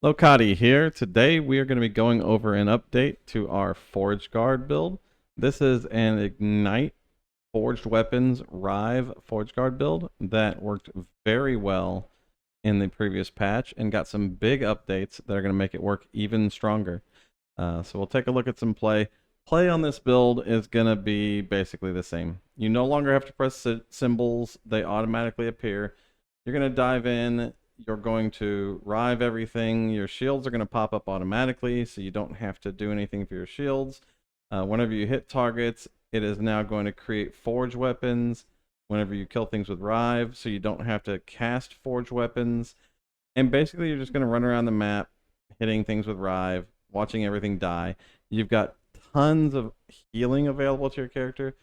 Lokati here. Today we are going to be going over an update to our Forge Guard build. This is an Ignite Forged Weapons Rive Forge Guard build that worked very well in the previous patch and got some big updates that are going to make it work even stronger. So we'll take a look at some play. Play on this build is going to be basically the same. You no longer have to press symbols. They automatically appear. You're going to dive in. You're going to rive everything. Your shields are going to pop up automatically, so you don't have to do anything for your shields. Whenever you hit targets, it is now going to create forge weapons whenever you kill things with rive, so you don't have to cast forge weapons. And basically, you're just going to run around the map, hitting things with rive, watching everything die. You've got tons of healing available to your character.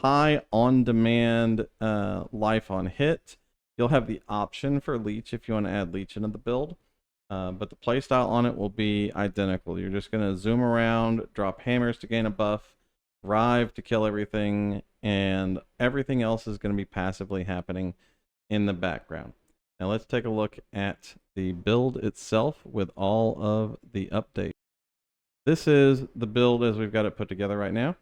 High on-demand life on hit. You'll have the option for leech if you want to add leech into the build, but the playstyle on it will be identical. You're just going to zoom around, drop hammers to gain a buff, rive to kill everything, and everything else is going to be passively happening in the background. Now let's take a look at the build itself with all of the updates. This is the build as we've got it put together right now.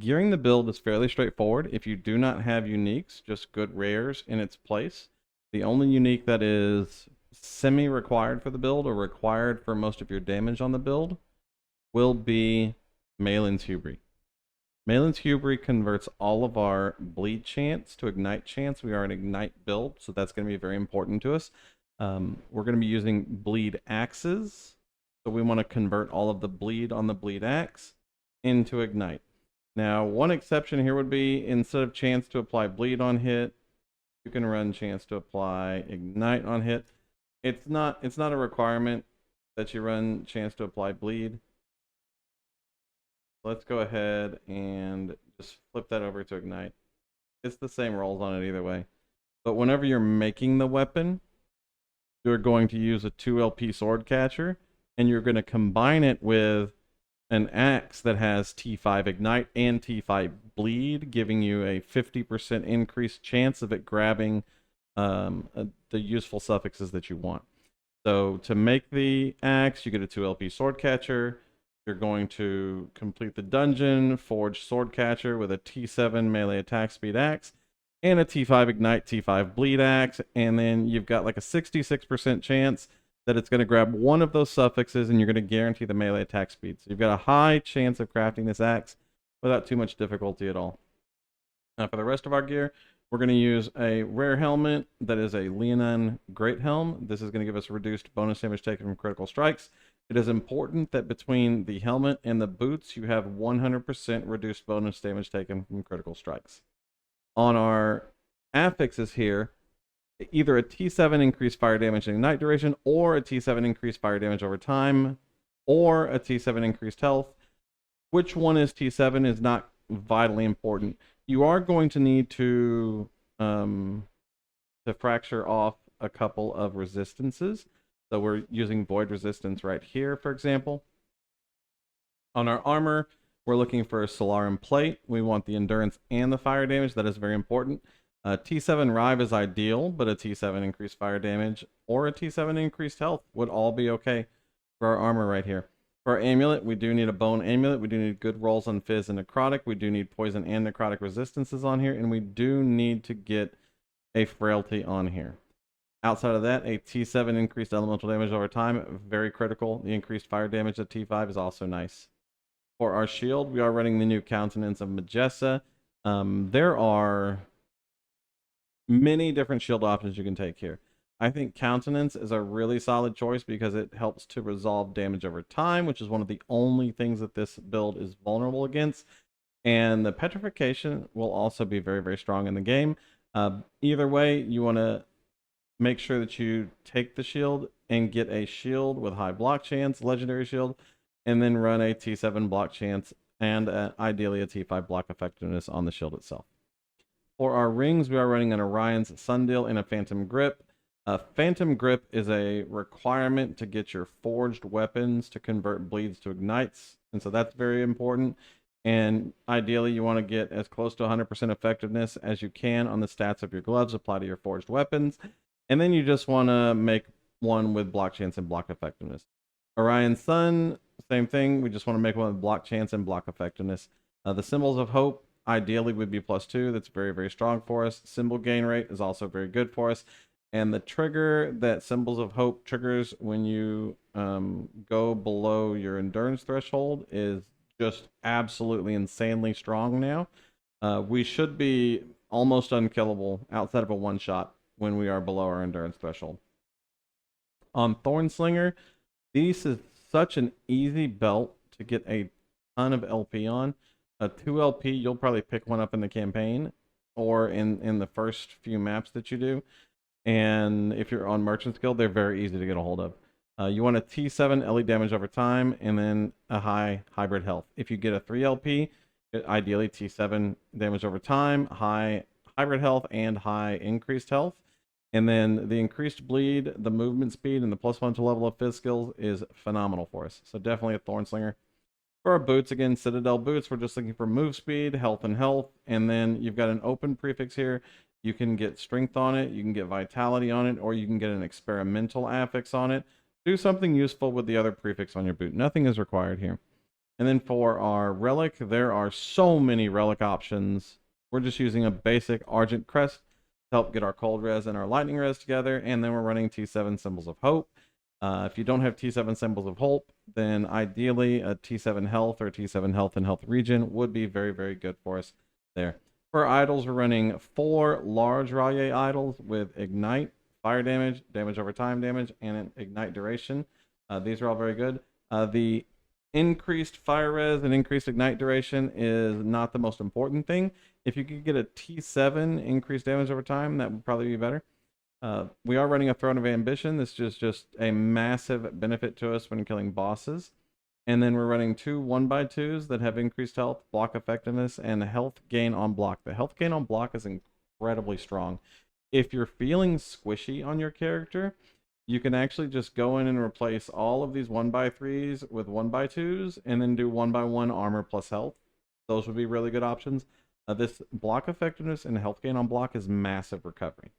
Gearing the build is fairly straightforward. If you do not have uniques, just good rares in its place. The only unique that is semi-required for the build or required for most of your damage on the build will be Malin's Hubris. Malin's Hubris converts all of our bleed chance to ignite chance. We are an ignite build, so that's going to be very important to us. We're going to be using bleed axes, so we want to convert all of the bleed on the bleed axe into ignite. Now, one exception here would be instead of chance to apply bleed on hit, you can run chance to apply ignite on hit. It's not a requirement that you run chance to apply bleed. Let's go ahead and just flip that over to ignite. It's the same rolls on it either way. But whenever you're making the weapon, you're going to use a 2LP sword catcher, and you're going to combine it with an axe that has T5 ignite and T5 bleed, giving you a 50% increased chance of it grabbing the useful suffixes that you want. So to make the axe, you get a 2LP sword catcher. You're going to complete the dungeon, forge sword catcher with a T7 melee attack speed axe and a T5 ignite, T5 bleed axe, and then you've got like a 66% chance that it's going to grab one of those suffixes and you're going to guarantee the melee attack speed. So you've got a high chance of crafting this axe without too much difficulty at all. Now for the rest of our gear, we're going to use a rare helmet that is a Leonine Great Helm. This is going to give us reduced bonus damage taken from critical strikes. It is important that between the helmet and the boots, you have 100% reduced bonus damage taken from critical strikes. On our affixes here, either a T7 increased fire damage and ignite duration, or a T7 increased fire damage over time, or a T7 increased health. Which one is T7 is not vitally important. You are going to need to fracture off a couple of resistances. So we're using void resistance right here, for example. On our armor, we're looking for a Solarum plate. We want the endurance and the fire damage. That is very important. T7 Rive is ideal, but a T7 increased fire damage or a T7 increased health would all be okay for our armor right here. For our amulet, we do need a bone amulet. We do need good rolls on fizz and necrotic. We do need poison and necrotic resistances on here, and we do need to get a frailty on here. Outside of that, a T7 increased elemental damage over time, very critical. The increased fire damage at T5 is also nice. For our shield, we are running the new Countenance of Majessa. There are many different shield options you can take here. I think Countenance is a really solid choice because it helps to resolve damage over time, which is one of the only things that this build is vulnerable against. And the Petrification will also be very, very strong in the game. Either way, you want to make sure that you take the shield and get a shield with high block chance, legendary shield, and then run a T7 block chance and ideally a T5 block effectiveness on the shield itself. For our rings, we are running an Orion's Sundial and a Phantom Grip. Phantom Grip is a requirement to get your forged weapons to convert bleeds to ignites, and so that's very important. And ideally, you want to get as close to 100% effectiveness as you can on the stats of your gloves applied to your forged weapons. And then you just want to make one with block chance and block effectiveness. Orion Sun, same thing. We just want to make one with block chance and block effectiveness. The Symbols of Hope ideally would be +2. That's very, very strong for us. Symbol gain rate is also very good for us. And the trigger that Symbols of Hope triggers when you go below your endurance threshold is just absolutely insanely strong now. We should be almost unkillable outside of a one-shot when we are below our endurance threshold. On Thornslinger, this is such an easy belt to get a ton of LP on. A 2 LP, you'll probably pick one up in the campaign or in the first few maps that you do. And if you're on Merchant's Guild, they're very easy to get a hold of. You want a T7 LE damage over time and then a high hybrid health. If you get a 3 LP, ideally T7 damage over time, high hybrid health, and high increased health. And then the increased bleed, the movement speed, and the +1 to level of phys skills is phenomenal for us. So definitely a Thornslinger. For our boots, again, Citadel boots, we're just looking for move speed, health, and health. And then you've got an open prefix here. You can get strength on it, you can get vitality on it, or you can get an experimental affix on it. Do something useful with the other prefix on your boot. Nothing is required here. And then for our relic, there are so many relic options. We're just using a basic Argent Crest to help get our cold res and our lightning res together. And then we're running T7 Symbols of Hope. If you don't have T7 Symbols of Hope, then ideally a T7 Health or T7 Health and Health Regen would be very, very good for us there. For idols, we're running 4 large Rallier idols with Ignite, Fire damage, damage over time damage, and an Ignite duration. These are all very good. The increased Fire res and increased Ignite duration is not the most important thing. If you could get a T7 increased damage over time, that would probably be better. We are running a Throne of Ambition. This is just a massive benefit to us when killing bosses. And then we're running 2 1x2s that have increased health, block effectiveness, and health gain on block. The health gain on block is incredibly strong. If you're feeling squishy on your character, you can actually just go in and replace all of these 1x3s with 1x2s and then do 1x1 armor plus health. Those would be really good options. This block effectiveness and health gain on block is massive recovery.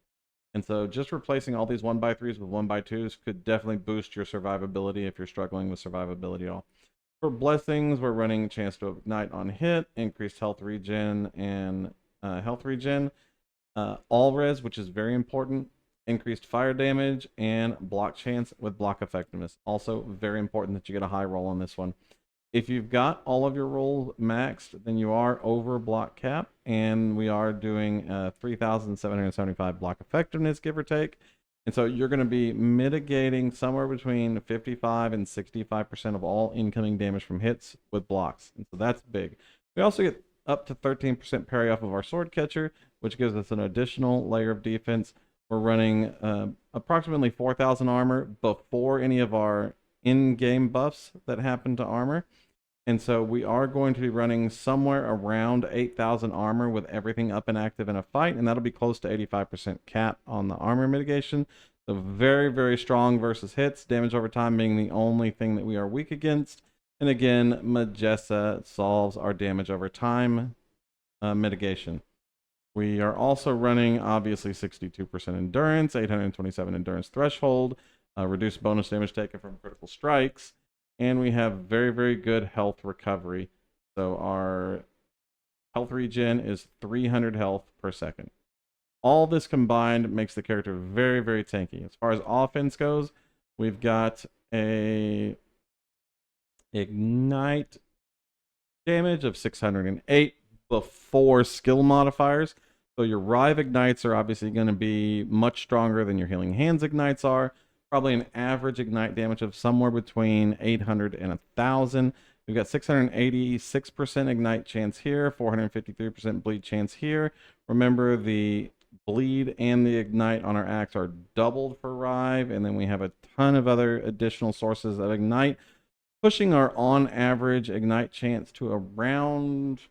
And so just replacing all these 1x3s with 1x2s could definitely boost your survivability if you're struggling with survivability at all. For blessings, we're running a chance to ignite on hit, increased health regen and health regen, all res, which is very important, increased fire damage, and block chance with block effectiveness. Also very important that you get a high roll on this one. If you've got all of your rolls maxed, then you are over block cap, and we are doing 3,775 block effectiveness, give or take. And so you're going to be mitigating somewhere between 55 and 65% of all incoming damage from hits with blocks. And so that's big. We also get up to 13% parry off of our sword catcher, which gives us an additional layer of defense. We're running approximately 4,000 armor before any of our in-game buffs that happen to armor. And so we are going to be running somewhere around 8,000 armor with everything up and active in a fight, and that'll be close to 85% cap on the armor mitigation. So very, very strong versus hits, damage over time being the only thing that we are weak against. And again, Majesta solves our damage over time mitigation. We are also running, obviously, 62% endurance, 827 endurance threshold, reduced bonus damage taken from critical strikes, and we have very, very good health recovery. So our health regen is 300 health per second. All this combined makes the character very, very tanky. As far as offense goes, we've got a ignite damage of 608 before skill modifiers. So your Rive ignites are obviously going to be much stronger than your Healing Hands ignites are. Probably an average ignite damage of somewhere between 800 and 1,000. We've got 686% ignite chance here, 453% bleed chance here. Remember, the bleed and the ignite on our axe are doubled for Rive, and then we have a ton of other additional sources of ignite, pushing our on average ignite chance to around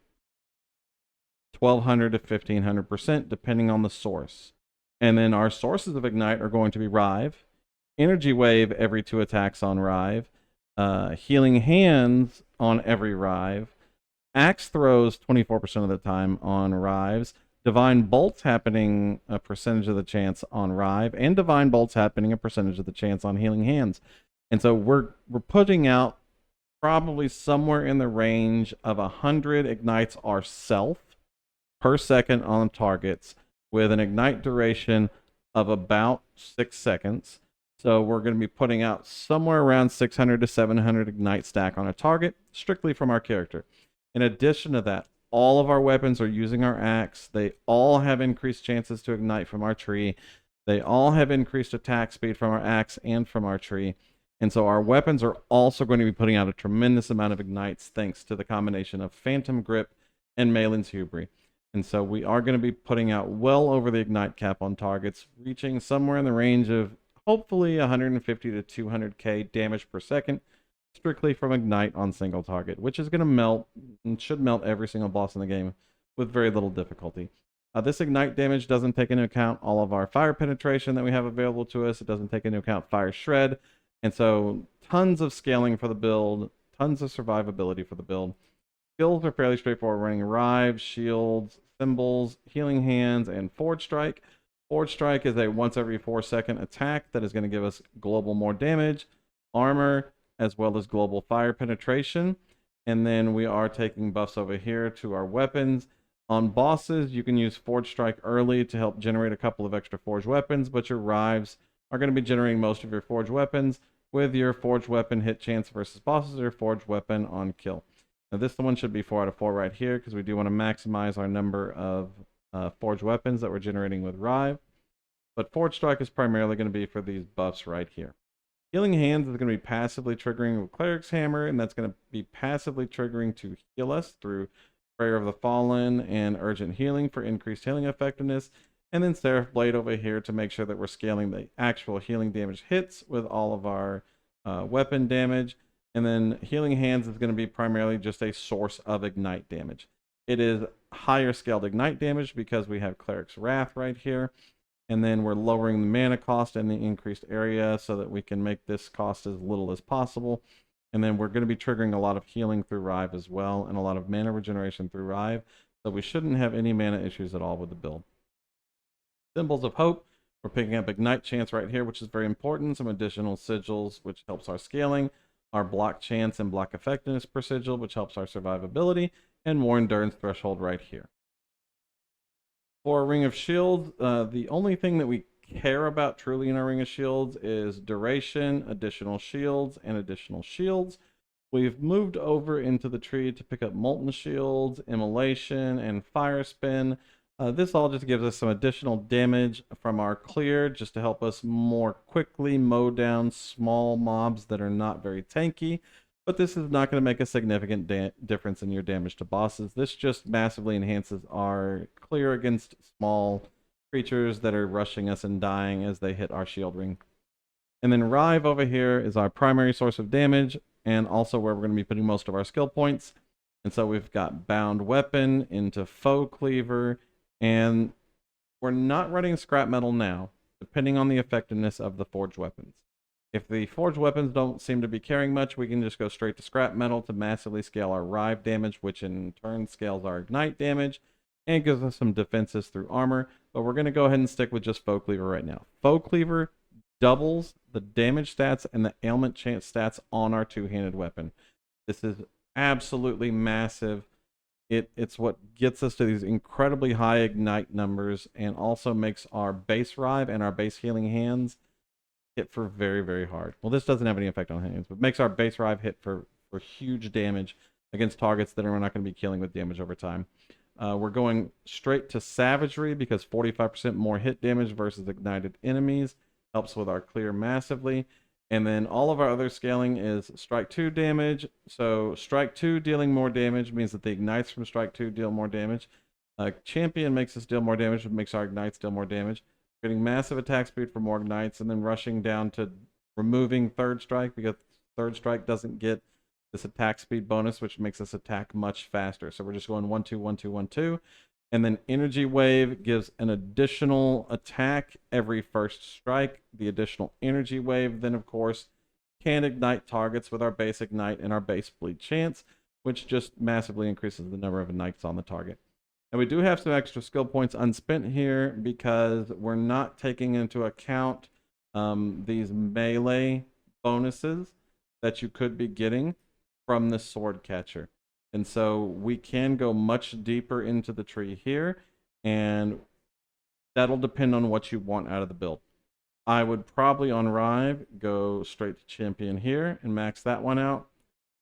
1,200 to 1,500%, depending on the source. And then our sources of ignite are going to be Rive, Energy Wave every 2 attacks on Rive, Healing Hands on every Rive, Axe throws 24% of the time on Rives, Divine Bolts happening a percentage of the chance on Rive, and Divine Bolts happening a percentage of the chance on Healing Hands. And so we're putting out probably somewhere in the range of 100 ignites ourself per second on targets with an ignite duration of about 6 seconds. So we're going to be putting out somewhere around 600 to 700 ignite stack on a target, strictly from our character. In addition to that, all of our weapons are using our axe. They all have increased chances to ignite from our tree. They all have increased attack speed from our axe and from our tree. And so our weapons are also going to be putting out a tremendous amount of ignites thanks to the combination of Phantom Grip and Malin's Hubris. And so we are going to be putting out well over the ignite cap on targets, reaching somewhere in the range of hopefully 150 to 200k damage per second, strictly from ignite on single target, which is going to melt and should melt every single boss in the game with very little difficulty. This ignite damage doesn't take into account all of our fire penetration that we have available to us. It doesn't take into account fire shred. And so tons of scaling for the build, tons of survivability for the build. Skills are fairly straightforward, running Rive, Shields, Symbols, Healing Hands, and Forge Strike. Forge Strike is a once every 4-second attack that is going to give us global more damage, armor, as well as global fire penetration. And then we are taking buffs over here to our weapons. On bosses, you can use Forge Strike early to help generate a couple of extra Forge weapons, but your Rives are going to be generating most of your Forge weapons with your Forge weapon hit chance versus bosses or Forge weapon on kill. Now this one should be 4 out of 4 right here because we do want to maximize our number of Forge weapons that we're generating with Rive. But Forge Strike is primarily going to be for these buffs right here. Healing Hands is going to be passively triggering with Cleric's Hammer, and that's going to be passively triggering to heal us through Prayer of the Fallen and Urgent Healing for increased healing effectiveness. And then Seraph Blade over here to make sure that we're scaling the actual healing damage hits with all of our weapon damage. And then Healing Hands is going to be primarily just a source of ignite damage. It is higher scaled ignite damage because we have Cleric's Wrath right here. And then we're lowering the mana cost and the increased area so that we can make this cost as little as possible. And then we're going to be triggering a lot of healing through Rive as well, and a lot of mana regeneration through Rive. So we shouldn't have any mana issues at all with the build. Symbols of Hope. We're picking up Ignite Chance right here, which is very important. Some additional sigils, which helps our scaling. Our Block Chance and Block Effectiveness per sigil, which helps our survivability. And more Endurance Threshold right here. For Ring of Shields, the only thing that we care about truly in our Ring of Shields is duration, additional shields, and additional shields. We've moved over into the tree to pick up Molten Shields, Immolation, and Fire Spin. This all just gives us some additional damage from our clear, just to help us more quickly mow down small mobs that are not very tanky. But this is not going to make a significant difference in your damage to bosses. This just massively enhances our clear against small creatures that are rushing us and dying as they hit our shield ring. And then Rive over here is our primary source of damage, and also where we're going to be putting most of our skill points. And so we've got Bound Weapon into Foe Cleaver, and we're not running Scrap Metal now, depending on the effectiveness of the Forged Weapons. If the Forged Weapons don't seem to be carrying much, we can just go straight to Scrap Metal to massively scale our Rive damage, which in turn scales our Ignite damage, and gives us some defenses through armor. But we're going to go ahead and stick with just Foe Cleaver right now. Foe Cleaver doubles the damage stats and the ailment chance stats on our two-handed weapon. This is absolutely massive. It's what gets us to these incredibly high Ignite numbers, and also makes our base Rive and our base Healing Hands hit for very, very hard. Well, this doesn't have any effect on hands, but makes our base Rive hit for huge damage against targets that we're not going to be killing with damage over time. We're going straight to Savagery because 45% more hit damage versus ignited enemies helps with our clear massively. And then all of our other scaling is Strike 2 damage. So Strike 2 dealing more damage means that the Ignites from Strike 2 deal more damage. Champion makes us deal more damage, which makes our Ignites deal more damage. Getting massive attack speed for more Ignites, and then rushing down to removing Third Strike because Third Strike doesn't get this attack speed bonus, which makes us attack much faster. So we're just going 1-2, 1-2, 1-2. And then Energy Wave gives an additional attack every first strike. The additional Energy Wave then, of course, can ignite targets with our base Ignite and our base Bleed Chance, which just massively increases the number of Ignites on the target. And we do have some extra skill points unspent here because we're not taking into account these melee bonuses that you could be getting from the sword catcher. And so we can go much deeper into the tree here, and that'll depend on what you want out of the build. I would probably on Rive go straight to champion here and max that one out,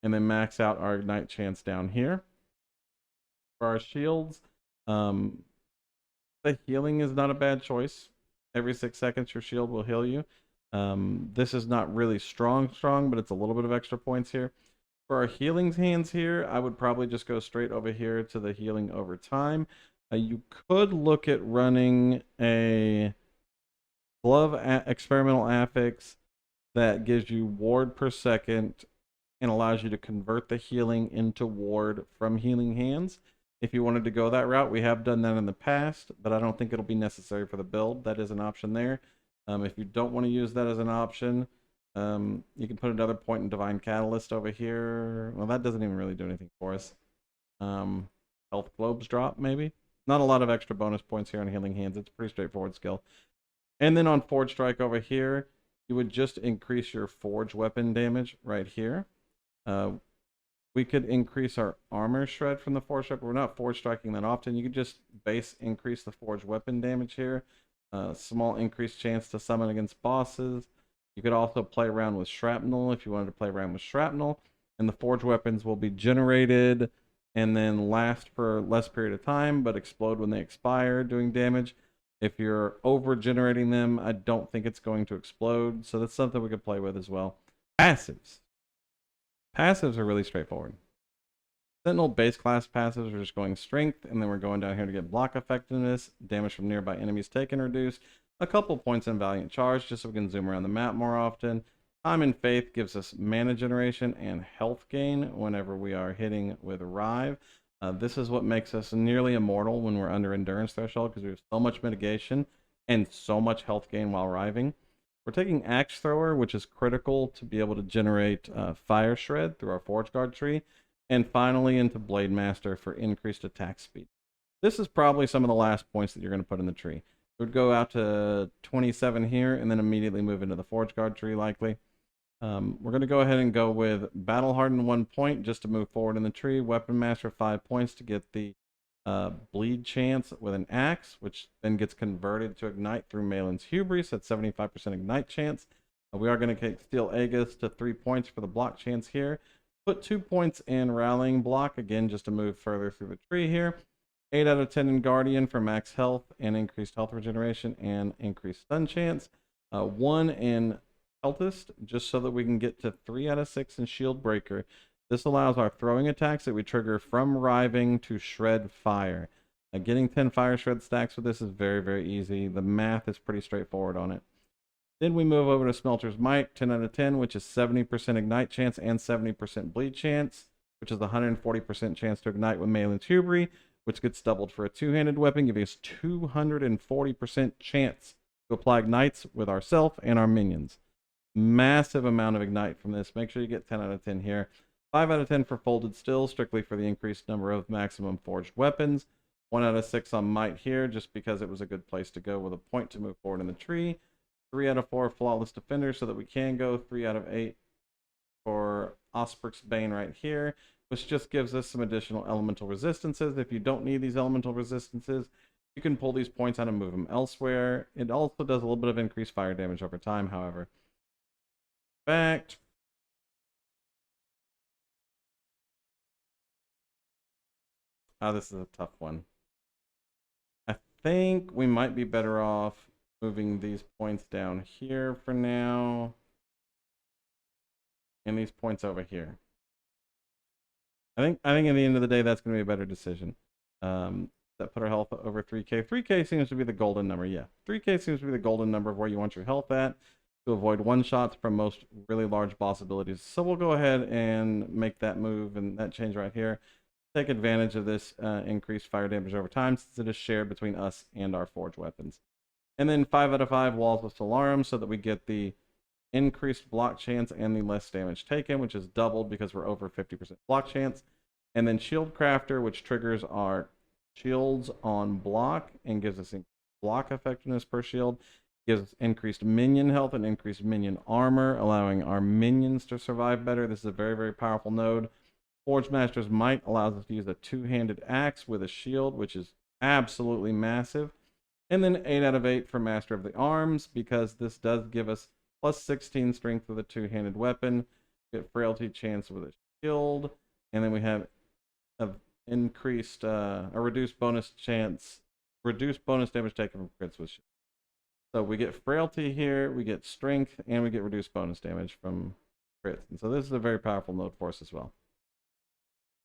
and then max out our ignite chance down here. For our shields, the healing is not a bad choice. Every 6 seconds, your shield will heal you. This is not really strong, but it's a little bit of extra points here. For our healing hands here, I would probably just go straight over here to the healing over time. You could look at running a glove experimental affix that gives you ward per second and allows you to convert the healing into ward from healing hands. If you wanted to go that route, we have done that in the past, but I don't think it'll be necessary for the build. That is an option there. If you don't want to use that as an option, you can put another point in Divine Catalyst over here. Well, that doesn't even really do anything for us. Health Globes drop, maybe. Not a lot of extra bonus points here on Healing Hands. It's a pretty straightforward skill. And then on Forge Strike over here, you would just increase your Forge weapon damage right here. We could increase our armor shred from the Forge Strike. We're not Forge Striking that often. You could just base increase the Forge weapon damage here. Small increased chance to summon against bosses. You could also play around with Shrapnel if you wanted to play around with Shrapnel. And the Forge weapons will be generated and then last for less period of time, but explode when they expire, doing damage. If you're over generating them, I don't think it's going to explode. So that's something we could play with as well. Passives. Passives are really straightforward. Sentinel base class passives are just going strength, and then we're going down here to get block effectiveness, damage from nearby enemies taken reduced, a couple points in Valiant Charge just so we can zoom around the map more often. Time and Faith gives us mana generation and health gain whenever we are hitting with Rive. This is what makes us nearly immortal when we're under endurance threshold because we have so much mitigation and so much health gain while riving. We're taking Axe Thrower, which is critical to be able to generate Fire Shred through our Forge Guard tree. And finally into Blade Master for increased attack speed. This is probably some of the last points that you're going to put in the tree. It would go out to 27 here and then immediately move into the Forge Guard tree likely. We're going to go ahead and go with Battle Hardened 1 point just to move forward in the tree. Weapon Master 5 points to get the bleed chance with an axe, which then gets converted to ignite through Malin's Hubris at 75% ignite chance. We are going to take Steel Aegis to 3 points for the block chance here. Put 2 points in Rallying Block, again, just to move further through the tree here. 8 out of 10 in Guardian for max health and increased health regeneration and increased stun chance. 1 in Healthist, just so that we can get to 3 out of 6 in Shield Breaker. This allows our throwing attacks that we trigger from Riving to shred fire. Getting 10 fire shred stacks with this is very, very easy. The math is pretty straightforward on it. Then we move over to Smelter's Might, 10 out of 10, which is 70% ignite chance and 70% bleed chance, which is 140% chance to ignite with Malin's Hubris, which gets doubled for a two-handed weapon, giving us 240% chance to apply ignites with ourselves and our minions. Massive amount of ignite from this. Make sure you get 10 out of 10 here. 5 out of 10 for Folded Still, strictly for the increased number of maximum forged weapons. 1 out of 6 on Might here, just because it was a good place to go with a point to move forward in the tree. 3 out of 4 Flawless Defender, so that we can go 3 out of 8 for Ospric's Bane right here, which just gives us some additional elemental resistances. If you don't need these elemental resistances, you can pull these points out and move them elsewhere. It also does a little bit of increased fire damage over time, however. Fact. Oh, this is a tough one. I think we might be better off moving these points down here for now. And these points over here. I think at the end of the day, that's going to be a better decision. That put our health over 3K. 3K seems to be the golden number, yeah. 3K seems to be the golden number of where you want your health at to avoid one-shots from most really large boss abilities. So we'll go ahead and make that move and that change right here. Take advantage of this increased fire damage over time since it is shared between us and our forge weapons. And then 5 out of 5 Walls of Solarum so that we get the increased block chance and the less damage taken, which is doubled because we're over 50% block chance. And then Shield Crafter, which triggers our shields on block and gives us block effectiveness per shield. Gives us increased minion health and increased minion armor, allowing our minions to survive better. This is a very, very powerful node. Forge Master's Might allows us to use a two-handed axe with a shield, which is absolutely massive. And then 8 out of 8 for Master of the Arms, because this does give us plus 16 strength with a two-handed weapon. Get frailty chance with a shield. And then we have a increased, a reduced bonus chance, reduced bonus damage taken from crits with shield. So we get frailty here, we get strength, and we get reduced bonus damage from crits. And so this is a very powerful node for us as well.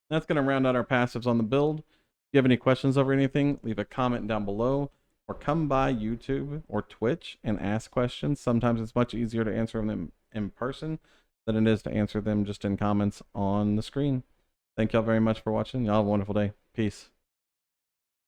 That's going to round out our passives on the build. If you have any questions over anything, leave a comment down below or come by YouTube or Twitch and ask questions. Sometimes it's much easier to answer them in person than it is to answer them just in comments on the screen. Thank y'all very much for watching. Y'all have a wonderful day. Peace.